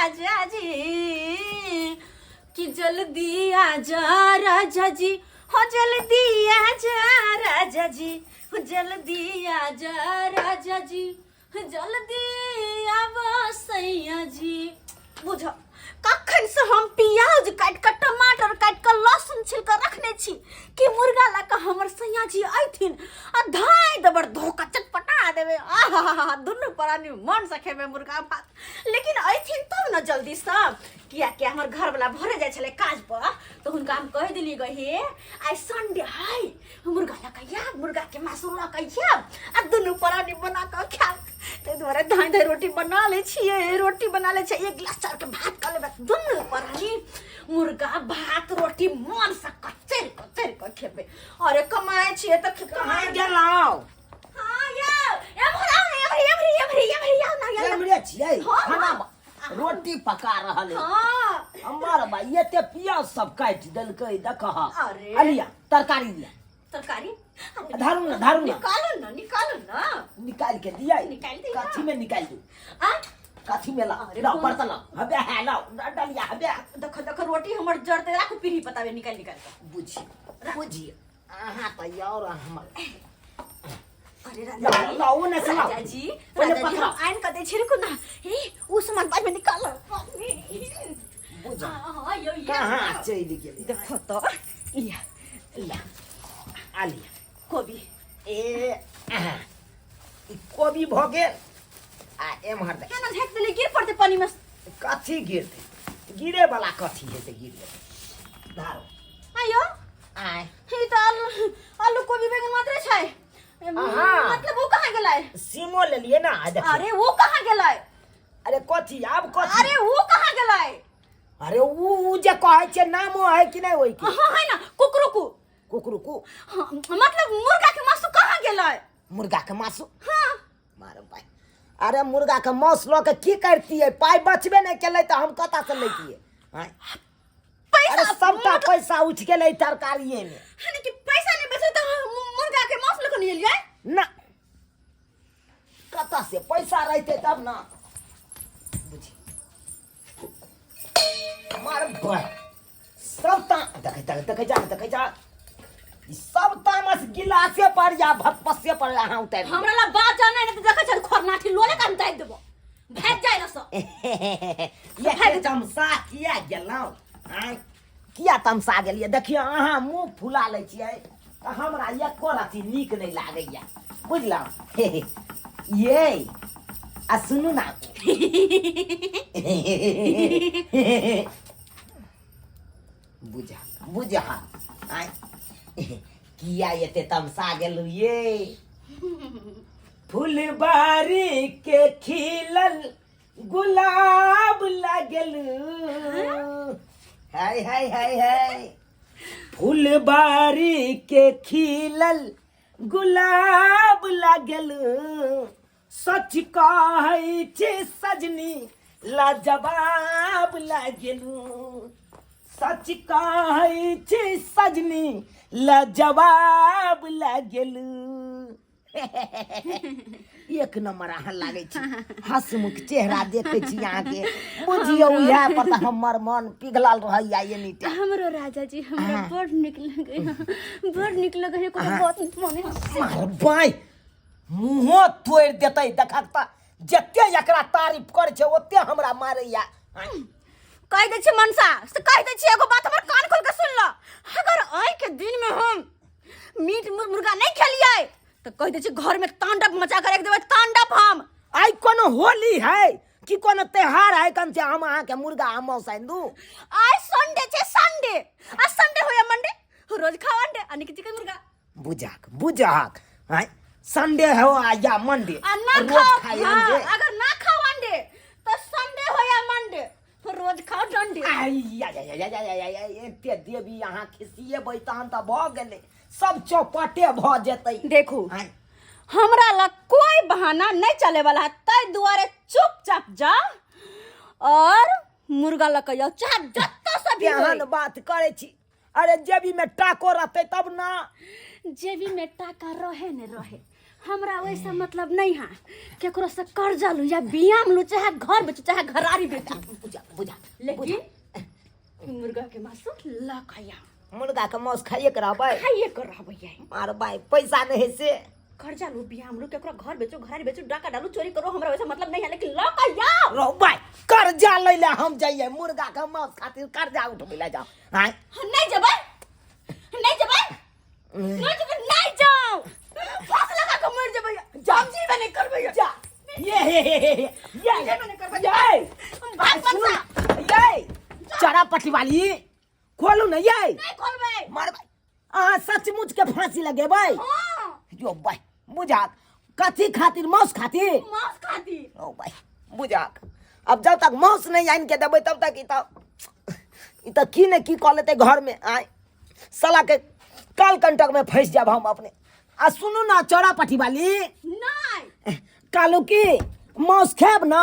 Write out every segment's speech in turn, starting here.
राजा जी कि जल्दी आजा राजा जी हो जल्दी आजा राजा जी हो जल्दी आजा राजा जी जल्दी आवा सैया जी। बुझ कखन से हम प्याज काट कर टमाटर काट कर लहसुन छिल कर रखने छी कि मुर्गा ला के हमर सैया जी आइथिन आ धाय दबर धोका चटपटा देवे आहा दुनु परानी मन से खेबे मुर्गा भात। लेकिन आइथिन तब न जल्दी से किया कि हमर घर वाला भरे जाय छले काज पर तो हुनका हम कह दिली गहे आई संडे है मुर्गा ला के या मुर्गा के मासु ला के या आ दुनु परानी बना के खा ते द्वारा धाय धाय रोटी बना ले छिए रोटी बना ले छिए एक गिलास चार के भात कर ले दुनु परानी मुर्गा भात रोटी मन से कचर कचर खेबे। अरे कमाए छिए त कमाए गेलाओ हां या एमरे छिए खाना रोटी पका रहल है। हां हमर भाई एते पियाज सब काट देलकै देखह। अरे अलिया तरकारी दिया तरकारी धारू ना निकालो ना निकाल के दिया निकाल दे काठी में निकाल दू आ काठी में ला बर्तन हबे है लाओ डलिया हबे देख रोटी हमर जड़ते राख पीढ़ी पतावे निकाल बुझी आहा त और हमर अरे राजा लाओ ना सला राजा जी पकड़ा आइन का दे छिड़को ना हे उ सामान बाद में निकालो बुझा हां यो कहां चली गेली देखो तो लिया आलिया कोबी ए ई कोबी भ गेल आ एमहर देख केना झेक देले गिर पड़ते पानी में कथी गिरते गिरे वाला कथी है गिर धारो आयो आय हे त आलू कोबी बैगन मात्र छै मतलब वो कहां गेलै सीमो ले लिए ना देख अरे वो कहां गेलै अरे कथी आब कथी अरे वो कहां गेलै अरे ऊ जे कहै छै नामो है कि नहीं ओइ के हां है ना कुकरुकु मतलब मुर्गा के मासु कहां गेलै मुर्गा के मासु हां मारो भाई अरे मुर्गा के मांस लो के की करती है पाई बचबे नहीं केले त हम कता से लेतिए हैं पैसा अरे सबटा पैसा उठ गेलै तरकारीए में है कि पैसा नहीं बचे तो मुर्गा के मांस लेके नहीं लिया ना कता से पैसा रहते तब ना बुझी मार भाई सबटा देखे जा ई सब तामस गिलासे पर या भपसे पर यहाँ उतार हमरा ला बात जाने नहीं तो देखे छ खरनाठी लोले का उतार देबो भेज जाय ना सो ये तमसा किया गेलौ आय किया तमसा गेलिए देखियो अहाँ मुंह फुला ले छियै त हमरा एको रति नीक नहीं लागैया बुझलौ ये आ सुनू ना बुझा आय किया एते तमसा गेलु ये फुलबारी के खिलल गुलाब लागलू हाय हाय हाय हाय फुलबारी के खिलल गुलाब लागलू सच कहै छै सजनी लाजवाब लागलू सच कहै छै सजनी लाजवाब लागलू एक नंबर अहाँ लागे छी हंसमुख चेहरा देखे छी अहाँ के बुझियो इहा पर त हमर मन पिघलल रहैया एनी टाइम हमरो राजा जी हमरा बड़ निक लगे को बहुत मने मार बाई मुंहो तोड़ देतै देखक त जते एकरा तारीफ कर छै ओते हमरा मारैया कह दे छी मनसा से कह दे छी एगो बात हमर कान खोल के सुन ल अगर आइ के दिन में हम मीट मुर्गा नहीं खेलिए तो कह दे छी घर में तांडव मचा कर रख देबे तांडव हम आई कोनो होली है कि कोनो त्योहार है कन से हम अहाँ के मुर्गा हम सैंदू आज संडे छे संडे आज संडे होया मंडे रोज खाओ अंडे अनि के चिकन मुर्गा बुझाक हैं संडे हो या मंडे रोज खाए अंडे अगर ना खाओ अंडे तो संडे होया मंडे फिर रोज खाओ डंडे या एते देवी अहाँ खिसिए बैतान त भ गेले सब चौपटे भ जेतै देखो हमरा ला कोई बहाना नहीं चले वाला है तै दुआरे चुपचाप जा और मुर्गा ला कहियो चाहे जत्ता से भी एहन बात करे छी अरे जेबी में टाको रहते तब ना जेबी में टाका रहे न रहे हमरा वैसा मतलब नहीं है केकरो से कर्जा लू या बियाम लू चाहे घर बेचू चाहे घरारी बेचू बुझा बुझा लेकिन मुर्गा के मांस ला खाया मुर्गा के मांस खाइए के रहबै खाइए कर रहबै मार भाई पैसा नहीं है से कर्जा लू बियाम लू केकरो घर बेचू घरारी बेचू डाका डालू चोरी करो हमरा वैसा मतलब नहीं है लेकिन ला खाया रहबै कर्जा ले ले हम जाइए मुर्गा के मांस खातिर कर्जा उठबै ले जाओ हां नहीं जबै नहीं जाओ फांस लगा के मर जबै जाम जीवन नहीं करबै जा ये मैंने करबै भाग पंसा ये चरा पट्टी वाली खोलू न ये नहीं खोलबै मार भाई आ सचमुच के फांसी लगेबै हां जो भाई बुझा कथी खातिर मांस खातिर ओ भाई बुझा अब जब तक मांस नहीं आइन के देबै तब तक ई त की ने की क लेते घर में आय साला के काल कंटक में फंस जाब हम अपने आ सुनू ना चौरा पट्टी वाली नहीं कालू की मांस खाब ना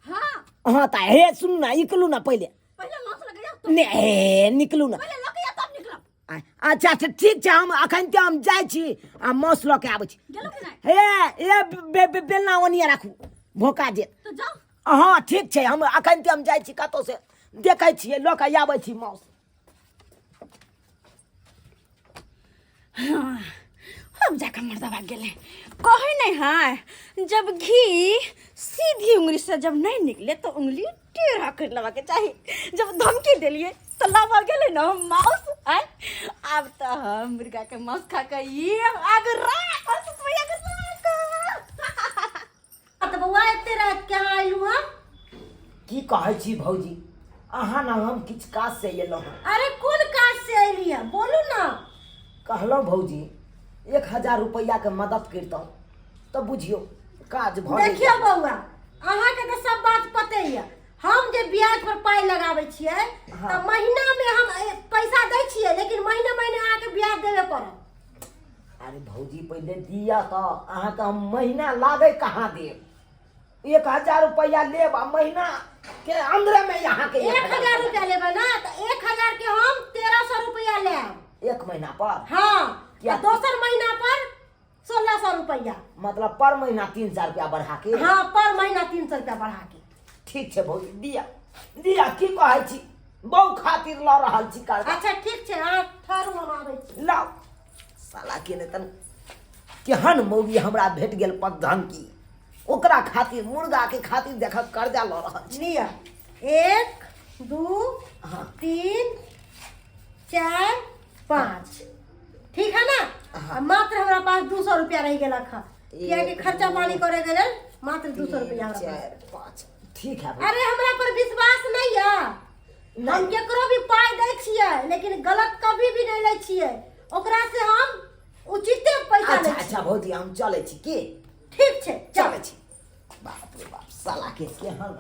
हां हाँ ता हे सुनू ना निकलू ना पहले मांस लगे जा ने निकलू ना पहले लगे जा तब निकलब अच्छा अच्छा ठीक छै हम अखन ते हम जाइ छी आ मांस लऽ के आबै छी गेलो कि नहीं हे बेलना ओनिया राखू भोका जे तो जाओ हाँ ठीक छै हम अखन ते हम जाइ छी कतौ से देखै छियै लऽ के आबै छी मांस अब जाकर मर्दवा गेले कहे नहीं है जब घी सीधी उंगली से जब नहीं निकले तो उंगली टेढ़ा कर लगा के चाहिए जब धमकी दिलिए तो लगा गेले ना मांस है अब तो हम मुर्गा के मांस खा के ये आगरा तो बउआ एते रात के आइलू हम की कहै छी भौजी अहाँ ना हम किछ काज से एलौ अरे कौन काज से आइली है बोलू ना कहलौ भौजी 1000 रुपया के मदद करतौ तो बुझियो काज भ देखियो बउआ अहाँ के तो सब बात पते है हम जे ब्याज पर पाई लगाबै छियै त महीना में हम पैसा दै छियै लेकिन महीने महीने अहाँ के ब्याज देबे पड़त अरे भौजी पहले दिया तो अहाँ के हम महीना लागे कहाँ देब 1000 रुपया लेब आ महीना के अंदर में यहाँ के 1000 रुपया लेबै ना त 1000 के हम 1300 रुपया लेब एक महीना पर हां क्या? या दोसर महीना पर 1600 रुपया मतलब पर महीना 300 रुपया बढ़ा के हां पर महीना 300 रुपया बढ़ा के ठीक छै भौजी दिया दिया की कहै छी बहु खातिर ल रहल छी कर अच्छा ठीक छै अहाँ ठहरु हम आबै छी लाओ साला के ने तन केहन मौगी हमरा भेट गेल पद्धन की ओकरा खातिर मुर्गा के खातिर देख कर्जा ल रहल छी लिया 1 2 हाँ 3 4 5 ठीक है ना मात्र हमारा पास 200 रुपया रह गेला खा क्या के खर्चा पानी करे गेल मात्र 200 रुपया हमरा 4 5 ठीक है अरे हमरा पर विश्वास नहीं है हम केकरो भी पाई दै छियै लेकिन गलत कभी भी नहीं लै छियै ओकरा से हम उचिते पैसा लै अच्छा अच्छा भौजी हम चले छी की ठीक छै चले छी बाप रे बाप साला के केहन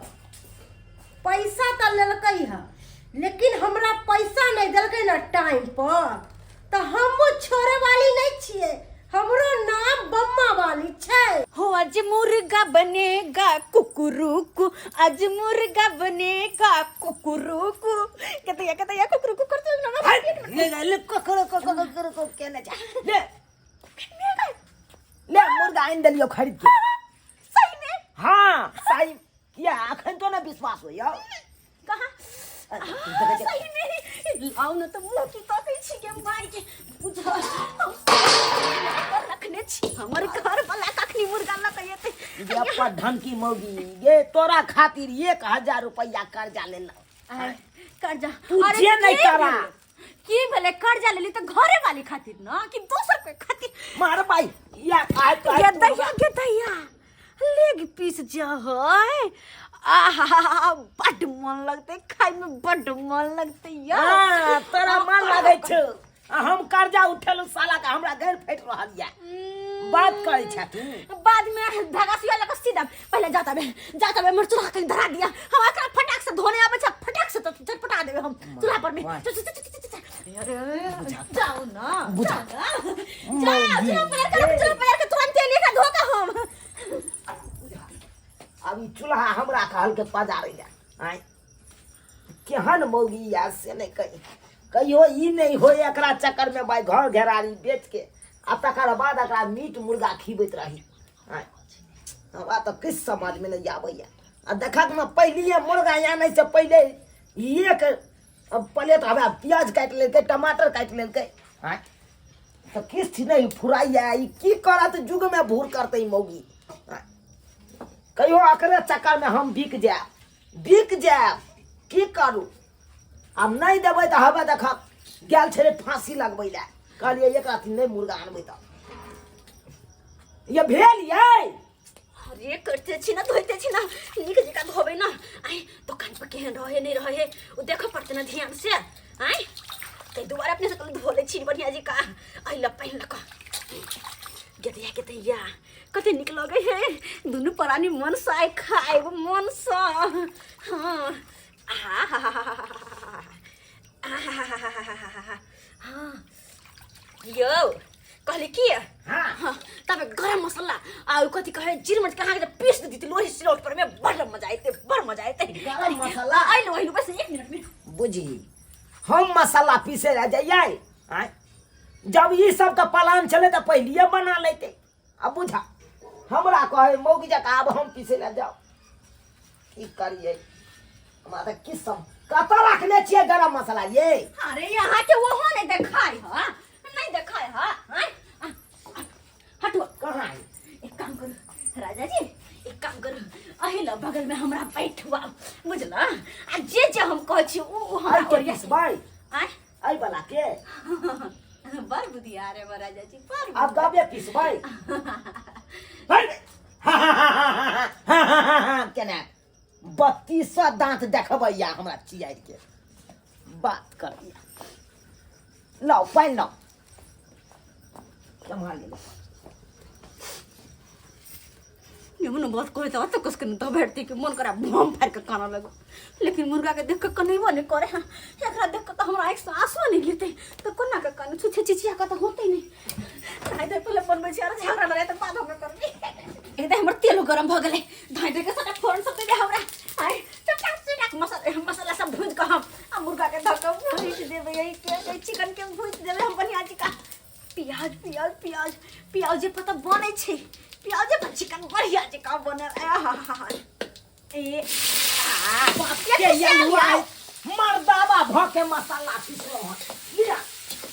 पैसा त लेलकै है लेकिन हमरा पैसा नहीं देलकै ना टाइम पर तो हम छोड़े वाली नहीं छिए हमरो नाम बम्मा वाली छै हो आज मुर्गा बनेगा कुकुरुकु आज मुर्गा बनेगा कुकुरुकु कहते कुकुरुकु करते ना ले को केने जा ले ले मुर्गा आइन देलियो खरीद के सही में हां सही या अखन तो ना विश्वास होय कहां सही में आओ ना तो मुंह की ताकै छी के मार के बुझा रखने छी हमर घर वाला कखनी मुर्गा ल कहिते ये पद्धन की मौगी ये तोरा खातिर 1000 रुपया कर्जा लेला कर्जा तू जे नहीं करा की भले कर्जा लेली तो घरे वाली खातिर ना कि दोसर के खातिर मार भाई या के दैया लेग पीस जा है आहा बड मन लगते खाई में बड मन लगते यार तोरा मन लागे छ हम कर्जा उठेलु साला का हमरा घर फट रहल या बात करै छ तू बाद में धगासिया लगा सीधा पहले जाता बे मर चुरा के धरा दिया हम एकरा फटाक से धोने आबै छ फटाक से तो झटपटा देबे हम चूल्हा पर में अरे जाओ ना बुझा जा पैर के तुरंत लेके धोका हम अभी चूल्हा हमरा कहल के पजारे जा आय केहन मौगी या से नहीं कहियो ई नहीं हो एकरा चक्कर में भाई घर घेरारी बेच के आ तकर बाद एकरा मीट मुर्गा खिबैत रही। आय, हमरा तो किस समझ में नहीं आबैया। आ देखक न पहलिए मुर्गा आने से पहले एक प्लेट हमें प्याज काट लेलकै, टमाटर काट लेलकै। आय, तो किस नहीं फुराइया, ई की करत जुग में भूर करते मौगी। आय, कहियो एकरे चक्कर में हम बिक जाएब की करू। अब नहीं देबै तो हवे देखक गेल छे फांसी लगबै ले। कहलिए एक रात नहीं मुर्गा आनबै तो ये भेल ये। अरे करते छी ना धोते छी ना निक जका धोबे ना। आय दुकान पर केहन रहे नहीं रहे वो देखो पड़ते ना ध्यान से। आय ते दोबारा अपने से कल धो ले छी बढ़िया जी का। आई ल पहन लक गदिया के तैया कते निक लगे है। दुनु परानी मन साय खाए मन सा। हां हां यो कहले की हाँ तब गरम मसाला आ कथी कहे जीर मिर्च कहाँ के पीस देती लोही सिलौट पर में बड़ मजा आते गरम मसाला आइलो बस 1 मिनट में बुझी हम मसाला पीसे रह जाइए। आय, जब ये सब का प्लान चले तो पहले बना लेते। अब बुझा हमरा कहे मौगी जका अब हम पीसे ले जाओ की करिए। हमारा किस्म कत रखले छिए गरम मसाला ये। अरे यहाँ के वो नहीं देखाई है नहीं देखाई है। हटो कहाँ है? एक काम करो राजा जी एक काम करो अहिला बगल में हमरा बैठवा बुझला आ जे हम कह छी उ आई हमरा के किस भाई आय आई बला के बर बुद्धि आ रे राजा जी पर अब गाबे किस भाई भाई केना 32 दांत देखबै या हमरा चियार के बात करिया। लाओ पाइन लाओ संभाल ले। ये मन बात करे तो कसके न तो बैठती कि मन करा बम फाड़ के काना लगो। लेकिन मुर्गा के देख के कनैबो नहीं करे। हां एकरा देख के तो हमरा एक आंसू नहीं गिरते तो कोना के कान छुछे चिचिया का तो होते नहीं। धाय दे पहले बन बेचारा झगड़ा लगे तो बाद हम करनी। ए दे हमर तेल गरम भ गेले धाय दे के साथ फोरन सब दे हमरा। हाय चटक मसाला सब भूज के हम मुर्गा के धक भूज देबे यही के चिकन के भूज देबे हम बढ़िया जी का। प्याज प्याज प्याज प्याज जे पता बनै छै प्याज पर चिकन बढ़िया जी का बने। ए के ये हुआ मर्दावा भ के मसाला पीसो लिया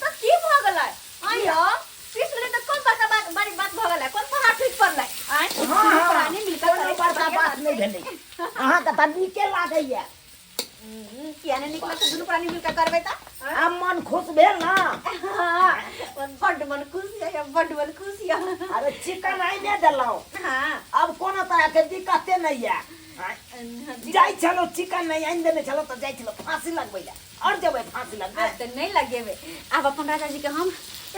तो की भ गेलै। आयो पीस ले तो कोन बड़ी बात भ गेलै कोन पहाड़ ठीक पड़लै। आय पुरानी मिलकर कोनो बड़का बात नहीं भेलै। अहाँ के त नीके लागैया किया ने निकला तो दुनु प्राणी मिलकर करबै त अब मन खुश भेल ना। बड्ड मन खुश है बड्ड मन खुश है। अरे चिकन आई ने देलौ। हां अब कोनो तरह के दिक्कते नहीं है। जाई चलो चिकन नहीं आइन देने चलो तो जाई चलो फांसी लगबै ले और जबै फांसी लगबै त नहीं लगेबे। अब अपन राजा जी के हम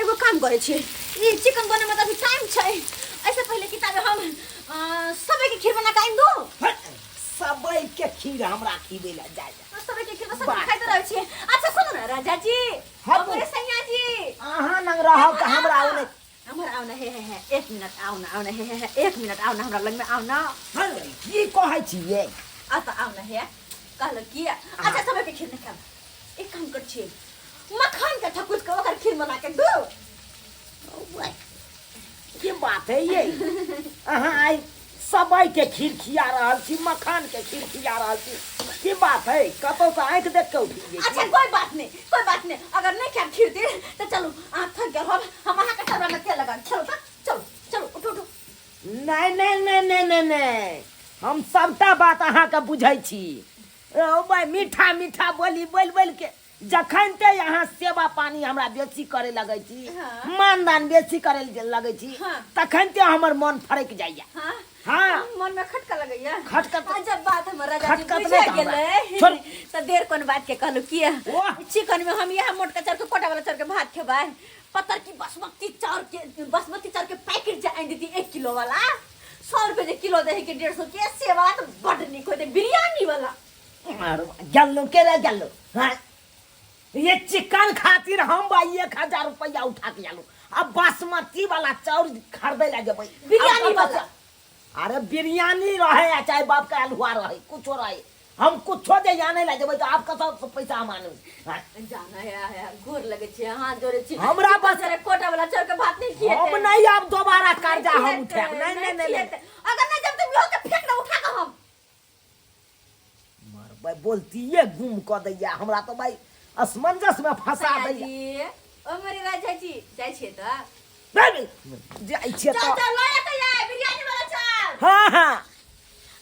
एगो काम करे छी ई चिकन बने में त अभी टाइम छै। ऐसे पहले किताब हम सबे के खीर बना के आइन दो। सबई के खीर हमरा खीबे ले जाय सबे के खीर सब खाइत रहै छी। अच्छा सुनो ना राजा जी हमरे सैया जी अहाँ नंग रहब त हमरा ओने हमरा आउ ना हे 1 मिनट आउ ना हे 1 मिनट आउ ना हमरा लग में आउ ना। की कहै छी ये आ त आउ ना हे कहल की। अच्छा सबे के खीर नहीं खाब एक काम कर छी मखान के ठकुस के ओकर खीर बना के दो। की बात है ये अहाँ आई सबई के खीर खिया रहल छी मखान के खीर खिया रहल छी की बात है कतो से आंख देख के उठी। अच्छा कोई बात नहीं अगर नहीं खाब खीर दे तो चलो आंख थक गया हम वहां के तरह में तेल लगा चलो चलो चलो उठो नहीं हम सबटा बात अहाँ के बुझै छी। ओ भाई मीठा मीठा बोल के जखन ते यहाँ सेवा पानी हमरा बेसी करे लगे छी। हाँ। मानदान बेसी करे लगे छी। हाँ। तखन ते हमर मन फरक जाइया। हां हाँ मन में खटका लगैया खटका जब बात हमर राजा जी खटका बुझा तो गेलै छोड़। त देर कोन बात के कहलु की वाह। चिकन में हम यह मोटका चार के कोटा वाला चार के भात खेबाय पत्थर की बासमती चार के पैकेट जे आइन देती 1 किलो वाला 100 रुपए जे किलो दे के 150 के सेवा तो बड़ निक होते बिरयानी वाला। गल्लो के रे गल्लो। हाँ ये चिकन खातिर हम भाई 1000 रुपया उठा के आलू। अब बासमती वाला चाउर खरीदे ला जेबै बिरयानी वाला। अरे बिरयानी रहे चाहे बाप का हलवा रहे कुछ रहे हम कुछो जे जाने ला जब तो आप कत पैसा मानू जाना है गोर लगे छे हाथ जोड़े छी हमरा बस कोटा वाला चोर के भात नहीं किए हम नहीं अब दोबारा कर्जा हम उठे नहीं अगर नहीं जब तुम लोग के फेंक ना उठा के हम मार भाई बोलती ये गुम क दैया हमरा तो भाई असमंजस में फंसा दैया ओ मेरी राजा जी जाय छे त नहीं जाय छे तो चल ला के ये बिरयानी वाला चल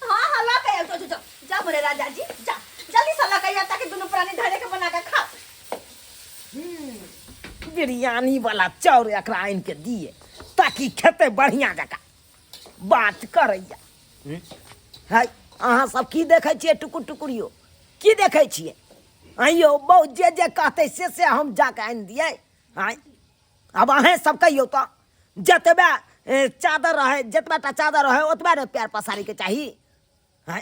हां ला के तो जा मेरे राजा जी जा जल्दी से ला के ताकि दोनों प्राणी धरे के बना के खा बिरयानी वाला चाउर एकरा आइन के दिए ताकि खेते बढ़िया जका बात करैया है अहाँ सब की देखै छियै टुकुर टुकुरियो की देखै छियै आइयो बहुत जे कहते से हम जाके आनि दिए आइ अब अहें सब कहियो तो जतबे चादर रहे जतबा चादर रहे ओतबे ने पैर पसारी के चाही है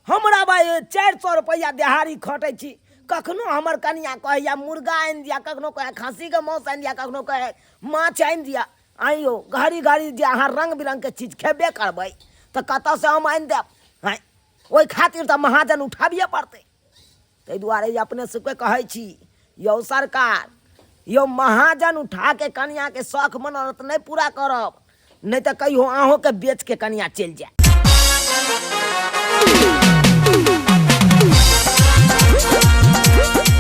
हमरा भाई 400 रुपया दिहाड़ी खटे छी कखनो हमर कनिया कहे मुर्गा आनि दिया कखनो कहे खस्सी के मांस आनि दिया कखनो कहे माछ आनि दिया आइयो घड़ी घड़ी जे अहाँ रंग बिरंग के चीज खेबे करबै तो कतऽ से हम आनि देब है ओहि खातिर तो महाजन उठाबिए पड़तै ताहि दुआरे अपने सबके कहै छी यौ सरकार यो महाजन उठा के कनिया के शौख मनोरथ नहीं पूरा करब नहीं तो कहियो अहों के बेच के कनिया चलि जाए